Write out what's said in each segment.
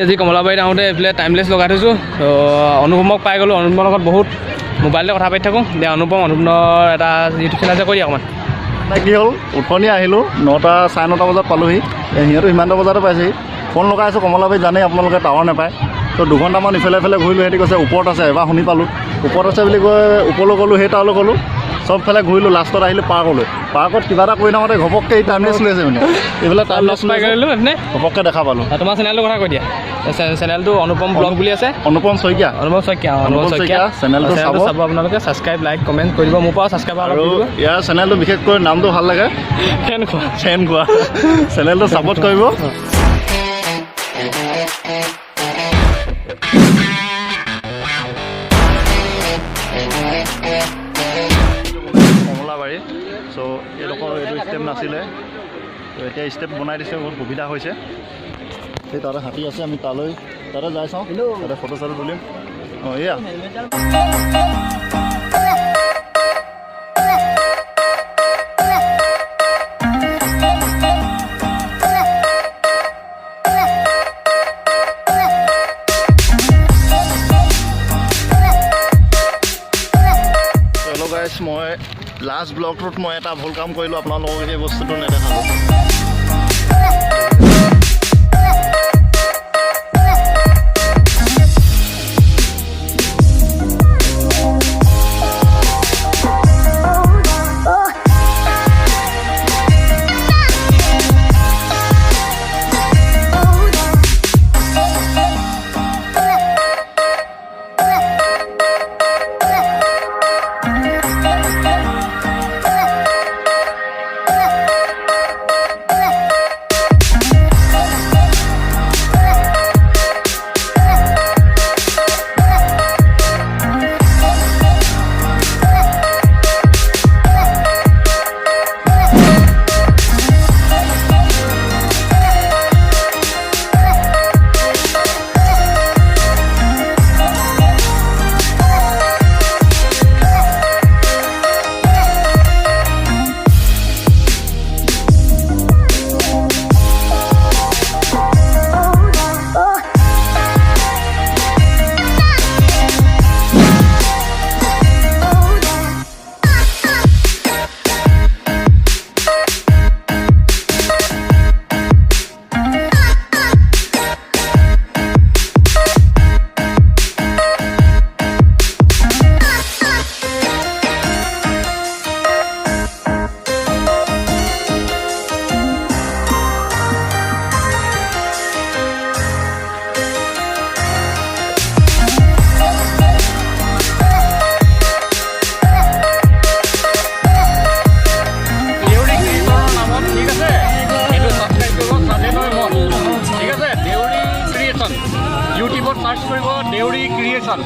আজি কমলাবাৰীত আহোঁতে এইফালে টাইমলেছ লগাই থৈছোঁ তো অনুপমক পাই গ'লোঁ অনুপমৰ লগত বহুত মোবাইলতে কথা পাতি থাকোঁ দে অনুপমৰ এটা ইউটিউব চেনেল আছে কৈ দিয়া অকণমান কি হ'ল উঠনি আহিলোঁ 9টা 9:30 বজাত পালোহি সিহঁতো সিমানটা বজাতে পাইছেহি ফোন লগাই আছোঁ কমলাবাৰীত জানেই আপোনালোকে টাৱাৰ নাপায় তো 2 ঘণ্টামান ইফালে ঘূৰিলোঁ সিহঁতি কৈছে ওপৰত আছে এবাৰ শুনি পালোঁ ওপৰত আছে বুলি কৈ ওপৰলৈ গ'লোঁ সেই টাৱাৰলৈ গ'লোঁ চবফালে ঘূৰিলোঁ লাষ্টত আহিলোঁ পাৰ্কলৈ পাৰ্কত কিবা এটা কৰি থাকোঁতে ঘপককৈ এই টাইমলেছ লৈ আছে মানে এইবিলাক টাইমলেছ পাই গ'লোঁ এনে ঘপককৈ দেখা পালোঁ তোমাৰ চেনেলটোৰ কথা কৈ দিয়া চেনেলটো অনুপম ব্লগ বুলি আছে অনুপম শইকীয়া চেনেলটো চাব আপোনালোকে ছাবস্ক্ৰাইব লাইক কমেণ্ট কৰি দিব মোৰ পৰা ছাবস্ক্ৰাইব আৰু ইয়াৰ চেনেলটো বিশেষকৈ নামটো ভাল লাগে ফেন খোৱা চেনেলটো ছাপোৰ্ট কৰিব কমলাবাৰী চ' এইডোখৰ এইটো ষ্টেপ নাছিলে তো এতিয়া ষ্টেপ বনাই দিছে বহুত সুবিধা হৈছে সেই তাতে হাতী আছে আমি তালৈ তাতে যাই চাওঁ তাতে ফটো চটো তুলিম অঁ এয়া মই লাষ্ট ব্লগটোত মই এটা ভুল কাম কৰিলোঁ আপোনালোকক এই বস্তুটো নেদেখালোঁ ইউটিউবত সাৰ্চ কৰিব দেউৰী ক্ৰিয়েশ্যন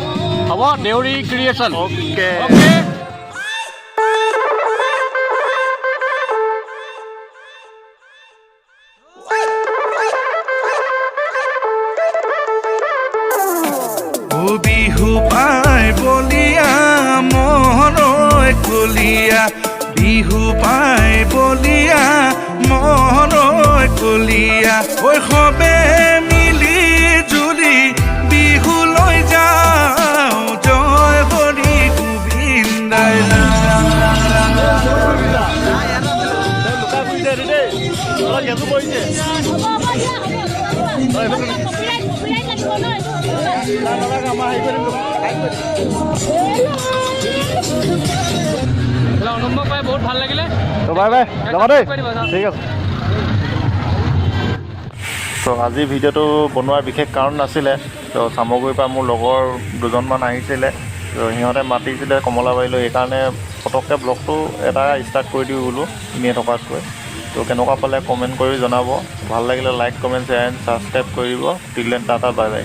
হ'ব দেউৰী ক্ৰিয়েশ্যন ওকে বিহু পাই বলিয়া মহনৈ কলিয়া বিহু পাই বলিয়া মহনৈ কলিয়া ঐ সবে মিলি জুলি বিহু লৈ যাওঁ জয় হৰি গোবিন্দাই অনুভৱ পাই বহুত ভাল লাগিলে বাই বাই যাবা দেই ঠিক আছে তো আজি ভিডিঅ'টো বনোৱাৰ বিশেষ কাৰণ নাছিলে তো চামগুৰিৰ পৰা মোৰ লগৰ দুজনমান আহিছিলে তো সিহঁতে মাতিছিলে কমলাবাৰীলৈ সেইকাৰণে পটককৈ ব্লগটো এটা ষ্টাৰ্ট কৰি দিওঁ বোলো এনেই থকাতকৈ তো কেনেকুৱা পালে কমেণ্ট কৰি জনাব ভাল লাগিলে like comment share and subscribe কৰিব till then tata bye bye